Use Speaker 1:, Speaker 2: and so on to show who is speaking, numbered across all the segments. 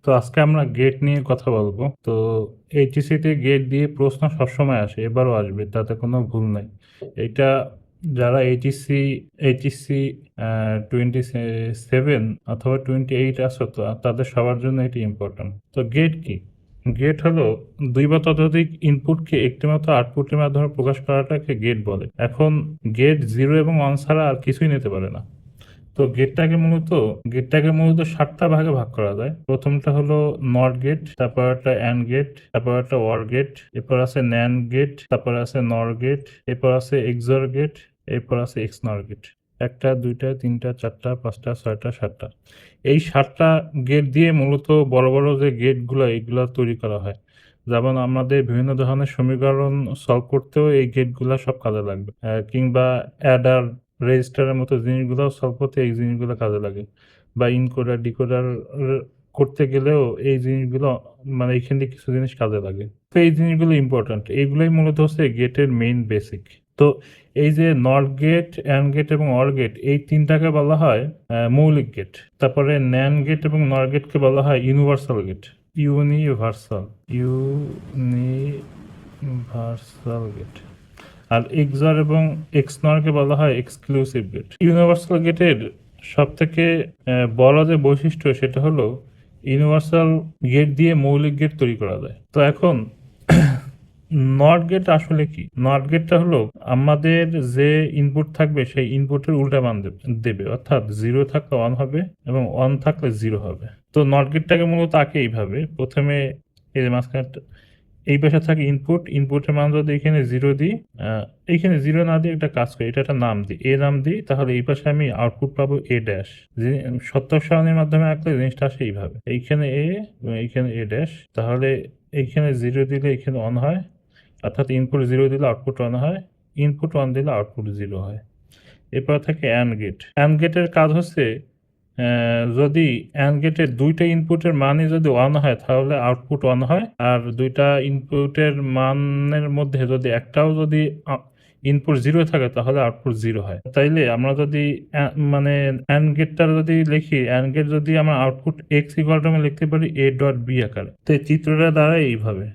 Speaker 1: তো আজকে আমরা গেট নিয়ে কথা বলবো। তো এইচএসসিতে গেট দিয়ে প্রশ্ন সবসময় আসে, এবারও আসবে, তাতে কোনো ভুল নাই। এটা যারা এইচএসসি 27 অথবা 28 আসো, তো তাদের সবার জন্য এটি ইম্পর্টেন্ট। তো গেট কি? গেট হলো দুই বা ততোধিক ইনপুটকে একটিমাত্র আউটপুটের মাধ্যমে প্রকাশ করাটাকে গেট বলে। এখন গেট 0 এবং 1 ছাড়া আর কিছুই নিতে পারে না। তো গেটটাকে মূলত 7টা ভাগে ভাগ করা যায়। প্রথমটা হলো নট গেট, তারপর একটা অ্যান্ড গেট, তারপর একটা ওয়ার গেট, এরপর আছে ন্যান্ড গেট, তারপর আছে নর গেট, এরপর আছে এক্সর গেট, এরপর আছে এক্সনর গেট। 1টা 2টা 3টা 4টা 5টা 6টা 7টা। এই 7টা গেট দিয়ে মূলত বড় বড় যে গেটগুলো এগুলো তৈরি করা হয়। যেমন আমাদের বিভিন্ন ধরনের সমীকরণ সলভ করতেও এই গেটগুলো সব কাজে লাগবে। কিংবা অ্যাডার রেজিস্টারের মতো জিনিসগুলোও সলভ করতে এই জিনিসগুলো কাজে লাগে, বা ইনকোডার ডিকোডার করতে গেলেও এই জিনিসগুলো, মানে এইখান থেকে কিছু জিনিস কাজে লাগে। তো এই জিনিসগুলো ইম্পর্ট্যান্ট, এইগুলোই মূলত হচ্ছে গেটের মেইন বেসিক। তো এই যে নট গেট, অ্যান্ড গেট এবং অর গেট, এই তিনটাকে বলা হয় মৌলিক গেট। তারপরে ন্যান্ড গেট এবং নর গেটকে বলা হয় ইউনিভার্সাল গেট। Universal gate. আর এক্সর এবং এক্সনরকে বলা হয় এক্সক্লুসিভ গেট। ইউনিভার্সাল গেটের সব থেকে বড় যে বৈশিষ্ট্য সেটা হলো ইউনিভার্সাল গেট দিয়ে মৌলিক গেট তৈরি করা যায়। তো এখন নট গেট আসলে কি? নট গেটটা হলো আমাদের যে ইনপুট থাকবে সেই ইনপুটের উল্টা মান দেবে, অর্থাৎ 0 থাকলে 1 হবে এবং 1 থাকলে 0 হবে। তো নট গেটটাকে মূলত আঁকে এইভাবে। প্রথমে এই যে মাঝখানে এই পাশে থাকে ইনপুট, ইনপুটের মান যদি এখানে 0 দিই, এইখানে 0 না দিয়ে একটা কাজ করি, এটা একটা নাম দিই, এ নাম দিই, তাহলে এই পাশে আমি আউটপুট পাবো এ ড্যাশ। সত্যক সারণীর মাধ্যমে আঁকলে জিনিসটা আসে এইভাবে, এইখানে এ এবং এইখানে এ ড্যাশ। তাহলে এইখানে 0 দিলে এখানে 1 হয়, অর্থাৎ ইনপুট 0 দিলে আউটপুট 1 হয়, ইনপুট 1 দিলে আউটপুট 0 হয়। এরপর থাকে অ্যান্ড গেট। অ্যান্ড গেটের কাজ হচ্ছে যদি অ্যান্ড গেটের দুইটা ইনপুটের মানই যদি 1 হয় তাহলে আউটপুট 1 হয়, আর দুইটা ইনপুটের মানের মধ্যে যদি একটাও যদি ইনপুট 0 থাকে তাহলে আউটপুট 0 হয়। তাইলে আমরা যদি মানে অ্যান্ড গেটটা যদি লিখি, অ্যান্ড গেট যদি আমরা আউটপুট এক্স ইকুয়াল টু আমি লিখতে পারি এ ডট বি আকারে। তো এই চিত্রটা দাঁড়ায় এইভাবে।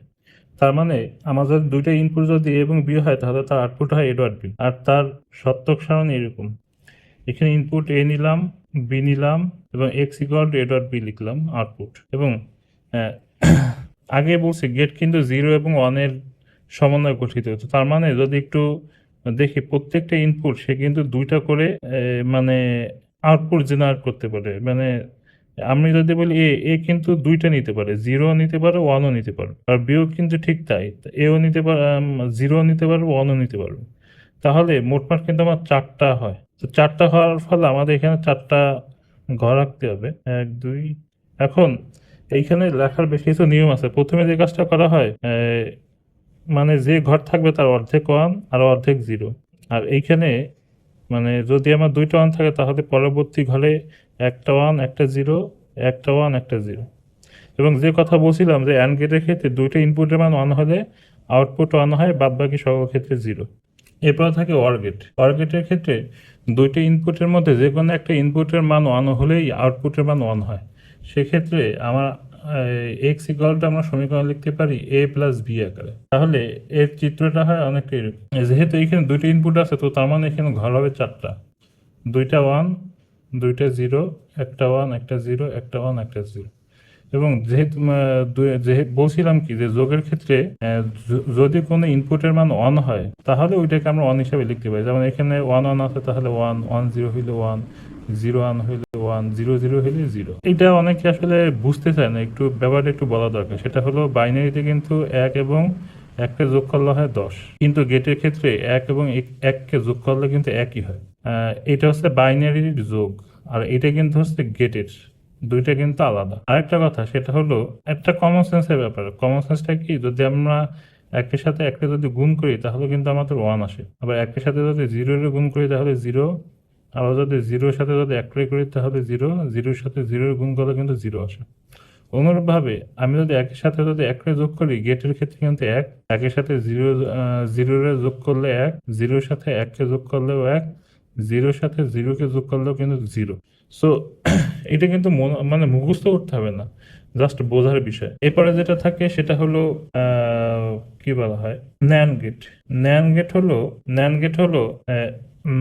Speaker 1: তার মানে আমার যদি দুইটা ইনপুট যদি এ এবং বি হয় তাহলে তার আউটপুট হয় এ ডট বি। আর তার সত্যক সারণী এরকম, এখানে ইনপুট এ নিলাম, বি নিলাম এবং X equal to A dot B লিখলাম আউটপুট। এবং আগে বলছি গেট কিন্তু 0 এবং 1 এর সমন্বয়ে গঠিত হতো। তার মানে যদি একটু দেখি প্রত্যেকটা ইনপুট সে কিন্তু দুইটা করে মানে আউটপুট জেনারেট করতে পারে। মানে আমি যদি বলি এ কিন্তু দুইটা নিতে পারে, 0 নিতে পারে, 1ও নিতে পারে। আর বিও কিন্তু ঠিক তাই, এও নিতে পারে, 0 নিতে পারবে, 1ও নিতে পারবে। তাহলে মোটমাট কিন্তু আমার 4টা হয়। তো 4টা হওয়ার ফলে আমাদের এখানে 4টা ঘর আঁকতে হবে, 1 2। এখন এইখানে লেখার বেশ কিছু নিয়ম আছে। প্রথমে যে কাজটা করা হয়, মানে যে ঘর থাকবে তার অর্ধেক 1 আর অর্ধেক 0। আর এইখানে মানে যদি আমার দুইটা 1 থাকে তাহলে পরবর্তী ঘরে একটা 1 একটা 0, একটা 1 একটা 0। এবং যে কথা বলছিলাম যে অ্যান্ড গেটের ক্ষেত্রে দুইটা ইনপুটের মান 1 হলে আউটপুট 1 হয়, বাদ বাকি সকল ক্ষেত্রে 0। এরপর থাকে অর গেট। অর গেটের ক্ষেত্রে দুইটা ইনপুটের মধ্যে যে কোনো একটা ইনপুটের মান 1 হলেই আউটপুটের মান 1 হয়। সেক্ষেত্রে আমার এক্স ইকুয়াল টু আমরা সমীকরণ লিখতে পারি এ প্লাস বি আকারে। তাহলে এর চিত্রটা হয় অনেকটা এরকম। যেহেতু এখানে দুইটা ইনপুট আছে তো তার মানে এখানে ঘর হবে 4টা, দুইটা 1 দুইটা 0, একটা 1 একটা 0, একটা 1 একটা 0। এবং যেহেতু বলছিলাম কি যে যোগের ক্ষেত্রে যদি কোনো ইনপুটের মান 1 হয় তাহলে ওইটাকে আমরা 1 হিসাবে লিখতে পারি। যেমন এখানে 1 1 আছে তাহলে 1 1 0 হইলে 1 0 1 হইলে 1 0 0 হইলে 0। এটা অনেকে আসলে বুঝতে চায় না, একটু ব্যাপারটা একটু বলা দরকার। সেটা হলো বাইনারিতে কিন্তু 1 এবং 1কে যোগ করলে হয় 10, কিন্তু গেটের ক্ষেত্রে 1 এবং 1কে যোগ করলে কিন্তু একই হয়। এটা হচ্ছে বাইনারির যোগ, আর এটা কিন্তু হচ্ছে গেটের। দুইটা কিন্তু আলাদা। আরেকটা কথা সেটা হলো একটা কমন সেন্সের ব্যাপার। কমন সেন্সটা কি, যদি আমরা একের সাথে একটা যদি গুণ করি তাহলে কিন্তু আমাদের 1 আসে, আবার একের সাথে যদি 0 এর গুণ করি তাহলে 0, আবার যদি 0 এর সাথে যদি 1 করি তাহলে 0, 0 এর সাথে 0 এর গুণ করলে কিন্তু 0 আসে। অনুরূপভাবে আমি যদি একের সাথে যদি 1 যোগ করি গেটের ক্ষেত্রে কিন্তু 1, একের সাথে 0 এর যোগ করলে 1, 0 এর সাথে 1কে যোগ করলেও 1, 0 এর সাথে 0কে যোগ করলেও কিন্তু 0। সো এটা কিন্তু মানে মুখস্থ করতে হবে না, জাস্ট বোঝার বিষয়। এরপরে যেটা থাকে সেটা হলো কি বলা হয়, ন্যান্ড গেট। ন্যান্ড গেট হলো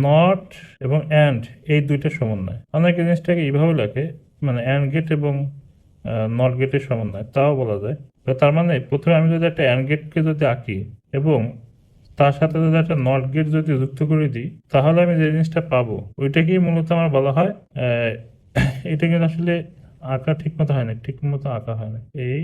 Speaker 1: নট এবং অ্যান্ড এই দুইটা সমন্বয়। অনেকে জিনিসটাকে এইভাবে লেখে, মানে অ্যান্ড গেট এবং নট গেটের সমন্বয়, তাও বলা যায়। তো তার মানে প্রথমে আমি যদি একটা অ্যান্ড গেটকে যদি আঁকি এবং তার সাথে যদি একটা নট গেট যদি যুক্ত করে দিই, তাহলে আমি যে জিনিসটা পাবো ওইটাকেই মূলত আমার বলা হয় এটা কিন্তু আসলে আঁকা ঠিক মতো হয় না, ঠিক মতো আঁকা হয় না। এই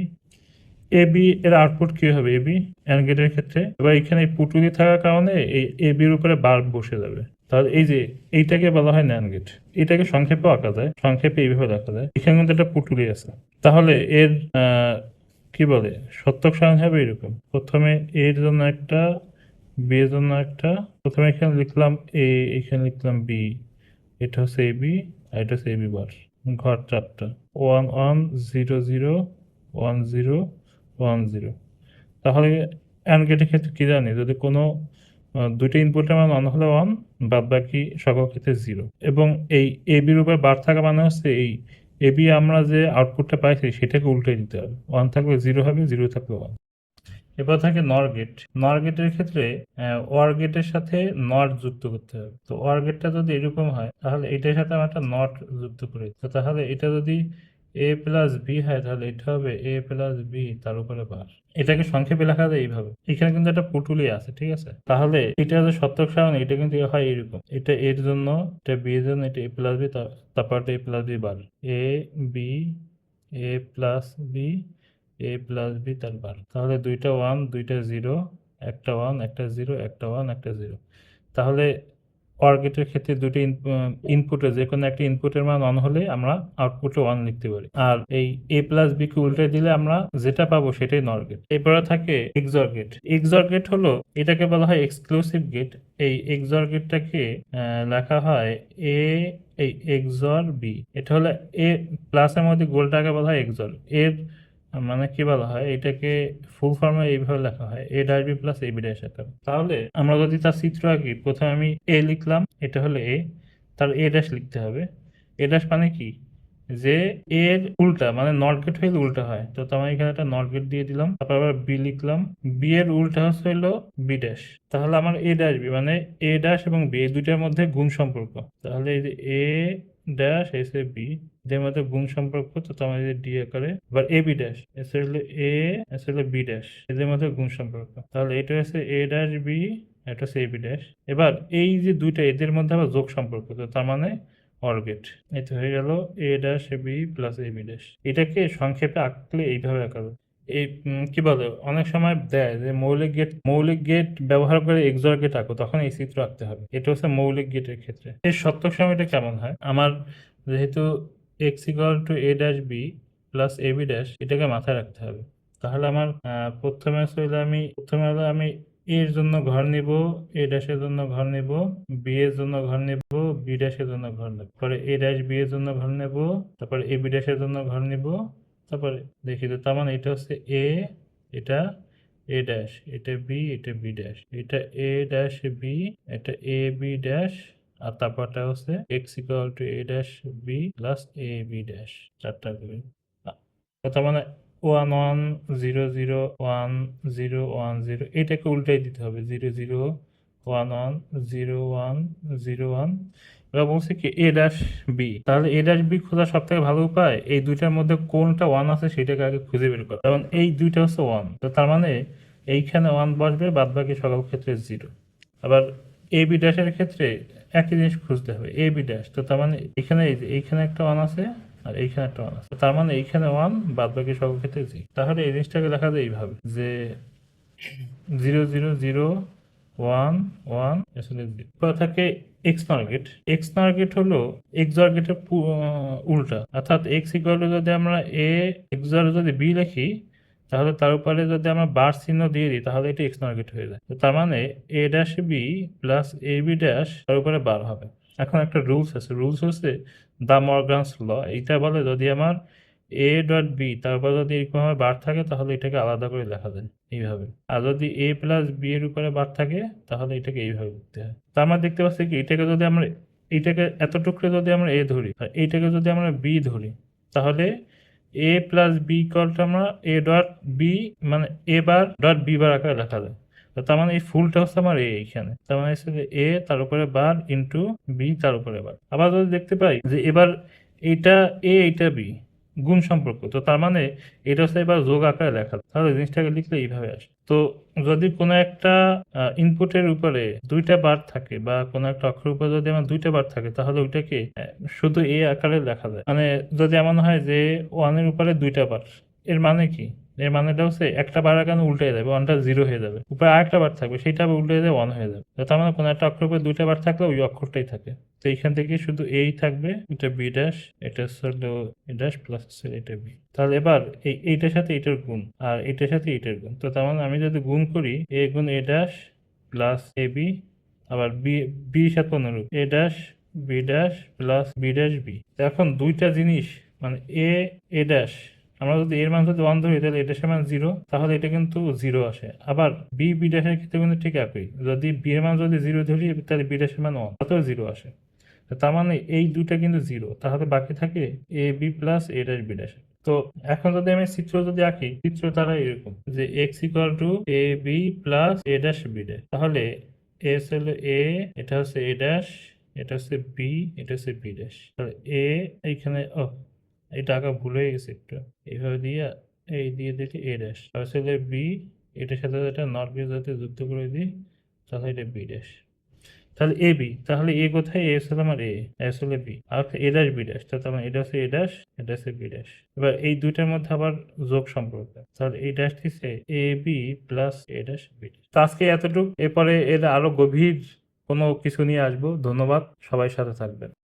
Speaker 1: এ বি এর আউটপুট কি হবে, এ বি অ্যান্ড গেটের ক্ষেত্রে। এবার এখানে এই পুটুলি থাকার কারণে এই এ বির উপরে বার বসে যাবে। তাহলে এই যে এইটাকে বলা হয় ন্যান্ড গেট। এটাকে সংক্ষেপেও আঁকা যায়, সংক্ষেপে এইভাবে লেখা যায়। এখানে কিন্তু একটা পুটুলি আছে। তাহলে এর কি বলে সত্যক সারণ হবে এরকম, প্রথমে এর জন্য একটা, বি এর জন্য একটা, প্রথমে এখানে লিখলাম এ, এখানে লিখলাম বি, এটা হচ্ছে এ বি, আর এটা হচ্ছে এ বি বার। ঘর চারটা, 1 1 0 0 1 0 1 0। তাহলে অ্যান্ড গেটের ক্ষেত্রে কি জানি, যদি কোনো দুইটা ইনপুটের মান 1 হলে 1, বাদ বাকি সকল ক্ষেত্রে 0। এবং এই এ বির উপরে বার থাকা মানে হচ্ছে এই এ বি আমরা যে আউটপুটটা পাইছি সেটাকে উল্টে দিতে হবে। 1 থাকলে 0 হবে, 0 থাকলে 1। এবার থাকে নর গেট। নর গেটের ক্ষেত্রে ওয়ার গেটের সাথে নট যুক্ত করতে হবে। তো ওয়ার গেটটা যদি এরকম হয় তাহলে এটার সাথে আমরা একটা নট যুক্ত করি। তো তাহলে এটা যদি এ প্লাস বি হয় তাহলে এটা হবে এ প্লাস বি তার উপরে বার। এটাকে সংক্ষেপে লেখা যায় এইভাবে। এখানে কিন্তু একটা পুটুলি আছে, ঠিক আছে। তাহলে এটা যে সত্যক সারণ, এটা কিন্তু হয় এরকম, এটা এর জন্য, এটা বি এর জন্য, এটা এ প্লাস বি, তারপর এটা এ plus B bar, A B, A plus B, A plus B তার বার। তাহলে দুইটা 1 দুইটা 0, একটা 1 একটা 0, একটা 1 একটা 0। তাহলে OR গেটের ক্ষেত্রে দুটি ইনপুটে যে কোনো একটা ইনপুটের মান 1 হলে আমরা আউটপুটে 1 লিখতে পারি। আর এই এ প্লাস বি কে উল্টে দিলে আমরা যেটা পাবো সেটাই নর গেট। এরপরে থাকে এক্সঅর গেট। এক্সঅর গেট হলো, এটাকে বলা হয় এক্সক্লুসিভ গেট। এই এক্সঅর গেটটাকে লেখা হয় এ, এই এক্সঅর বি। এটা হলো এ প্লাসের মধ্যে গোলটাকে বলা হয় এক্সঅর। এর মানে কি বলা হয়, এটাকে ফুল ফর্মে এইভাবে লেখা হয় এ dash B plus A B dash আকারে। তাহলে আমরা যদি তার চিত্র আঁকি, প্রথমে আমি এ লিখলাম, এটা হলো এ, তার এ ড্যাশ লিখতে হবে। এ ড্যাশ মানে কি, যে এর উল্টা, মানে নট গেট হইলে উল্টা হয়। তো আমার এখানে একটা নট গেট দিয়ে দিলাম, তারপর আবার বি লিখলাম, বি এর উল্টা হচ্ছে হলো বি ড্যাশ। তাহলে আমার এ ড্যাশ বি মানে এ ড্যাশ এবং বি এই দুইটার মধ্যে গুণ সম্পর্ক। তাহলে এই যে এ ড্যাশ এসে বি, এদের মধ্যে গুণ সম্পর্ক, তো আমাদের ডি আকারে। আবার এ বি ড্যাশ এসে হলো এ, এসে হলো বি ড্যাশ, এদের মধ্যে গুণ সম্পর্ক। তাহলে এটা হচ্ছে এ ড্যাশ বি, এটা হচ্ছে এ বি ড্যাশ। এবার এই যে দুইটা এদের মধ্যে আবার যোগ সম্পর্ক, তো তার মানে অর গেট। এটা হয়ে গেল A dash A B plus A B dash. এটাকে সংক্ষেপে আঁকলে এইভাবে আঁকাবে। এই কি বলে, অনেক সময় দেয় যে মৌলিক গেট ব্যবহার করে এক্সঅর গেট আঁকো, তখন এই চিত্র আঁকতে হবে। এটা হচ্ছে মৌলিক গেটের ক্ষেত্রে। এই সত্যক সময়টা কেমন হয়, আমার যেহেতু X equal to A dash B plus A B dash, এটাকে মাথায় রাখতে হবে। তাহলে আমার প্রথমে হলো আমি এর জন্য ঘর নিব, এ ড্যাশের জন্য ঘর নিব, বি এর জন্য ঘর নিব, বি ড্যাশের জন্য ঘর নেব, পরে এ ড্যাশ বি এর জন্য ঘর নেব, তারপরে এ বি ড্যাশের জন্য ঘর নিব। তারপরে দেখি তো, তার মানে এটা হচ্ছে এ, এটা এ ড্যাশ, এটা বি, এটা বি ড্যাশ, এটা এ ড্যাশ বি, এটা এ বি ড্যাশ, আর তারপরটা হচ্ছে X equal to A dash B plus A B dash, চারটা করে। তার মানে 1 1 0 0 1 0 1 0, এটাকে উল্টাই দিতে হবে, 0 0 1 1 0 1 0 1। এবার বলছে কি এ ড্যাশ বি, তাহলে এ ড্যাশ বি খোঁজার সব থেকে ভালো উপায় এই দুইটার মধ্যে কোনটা 1 আছে সেটাকে আগে খুঁজে বের করা। কারণ এই দুইটা হচ্ছে 1, তো তার মানে এইখানে 1 বসবে, বাদ বাকি সকল ক্ষেত্রে 0। আবার এ বি ড্যাশের ক্ষেত্রে একই জিনিস খুঁজতে হবে, এ বি ড্যাশ, তো তার মানে এখানে এইখানে একটা 1 আছে আর এইখানে একটা 1 আছে, তার মানে এইখানে 1, বাদ বাকি সকল ক্ষেত্রে 0। তাহলে এই জিনিসটাকে লেখা যায় এইভাবে যে 0 0 0 1 1 আসলে থাকে এক্স নর গেট। এক্স নর গেট হলো এক্সঅর গেটের উল্টা, অর্থাৎ এক্স ইকুয়াল টু যদি আমরা এ এক্সঅর যদি বি লিখি, তাহলে তার উপরে যদি আমরা বার চিহ্ন দিয়ে দিই তাহলে এটা এক্স নর গেট হয়ে যায়। তো তার মানে এ dash B plus A B dash তার উপরে বার হবে। এখন একটা রুলস আছে, রুলস হচ্ছে দ্য মর্গানস ল। এইটা বলে যদি আমার এ ডট বি তারপর যদি এরকমভাবে বার থাকে তাহলে এটাকে আলাদা করে লেখা যায় এইভাবে। আর যদি এ প্লাস বি এর উপরে বার থাকে তাহলে এটাকে এইভাবে লিখতে হয়। তো আমরা দেখতে পাচ্ছি কি, এইটাকে এত টুকরে যদি আমরা এ ধরি আর এইটাকে যদি আমরা বি ধরি, তাহলে এ প্লাস বি ইকুয়ালটা আমরা এ ডট বি মানে এ বার ডট বি বার আকারে লেখা যায়। তো তার মানে এই ফুলটা হচ্ছে আমার এ এইখানে, তার মানে হচ্ছে যে এ তার উপরে বার ইন্টু বি তার উপরে বার। আবার যদি দেখতে পাই যে এবার এইটা এ এইটা বি গুণ সম্পর্ক, তো তার মানে এটা হচ্ছে এবার যোগ আকারে লেখা যায়। তাহলে জিনিসটাকে লিখলে এইভাবে আসে। তো যদি কোনো একটা ইনপুটের উপরে দুইটা বার থাকে বা কোনো একটা অক্ষরের উপরে যদি আমার দুইটা বার থাকে, তাহলে ওইটাকে শুধু এ আকারে লেখা যায়। মানে যদি এমন হয় যে ওয়ানের উপরে দুইটা বার, এর মানে কি? এর মানেটা হচ্ছে একটা বার আকারে উল্টে যাবে, ওয়ানটা জিরো হয়ে যাবে, উপরে আরেকটা বার থাকবে, সেটা আবার উল্টে যাবে, ওয়ান হয়ে যাবে। তো তার মানে কোনো একটা অক্ষরের উপরে দুইটা বার থাকলে ওই অক্ষরটাই থাকে। তো এইখান থেকে শুধু এই থাকবে, এটা বি ড্যাশ, এটা হলো এ ড্যাশ প্লাস এটা বি। তাহলে এবার এইটার সাথে এইটার গুণ আর এইটার সাথে এইটার গুণ, তো তার মানে আমি যদি গুণ করি এ গুণ A dash plus A B, আবার বি বি সাথে অনুরূপ A dash B dash plus B dash B. এখন দুইটা জিনিস মানে এ ড্যাশ, আমরা যদি এর মান যদি ওয়ান ধরি তাহলে এটা সমান জিরো, তাহলে এটা কিন্তু জিরো আসে। আবার বি ড্যাশের ক্ষেত্রে কিন্তু ঠিক একই, যদি বি এর মান যদি জিরো ধরি তাহলে বি ড্যাশের মান ওয়ান, তাতেও জিরো আসে। তার মানে এই দুইটা কিন্তু জিরো, তাহলে বাকি থাকে এ B plus A dash B dash. তো এখন যদি আমি চিত্র যদি আঁকি, চিত্র তারা এরকম যে X equal to A B plus A dash B dash. তাহলে এস হলো এ, এটা হচ্ছে এ ড্যাশ, এটা হচ্ছে বি, এটা হচ্ছে বি ড্যাশ। তাহলে এ এইখানে এটা আঁকা ভুল হয়ে গেছে একটু, এইভাবে দিয়ে এই দিয়ে দিচ্ছি এ ড্যাশ, তাহলে বি, এটার সাথে এটা নট বি যাতে যুক্ত করে দিই, তাহলে এটা বি ড্যাশ। তাহলে এ বি, তাহলে এ কোথায়? এ হচ্ছে আমার এস হলে বি, আর এ ড্যাশ বি ড্যাশ, তাহলে আমার এটা হচ্ছে এ ড্যাশ, এটা হচ্ছে বি ড্যাশ। এবার এই দুইটার মধ্যে আবার যোগ সম্পর্ক, তাহলে এই ড্যাশ দিচ্ছে এ B plus A dash B dash. তো আজকে এতটুকু, এরপরে এর আরো গভীর কোনো কিছু নিয়ে আসবো। ধন্যবাদ, সবাই সাথে থাকবেন।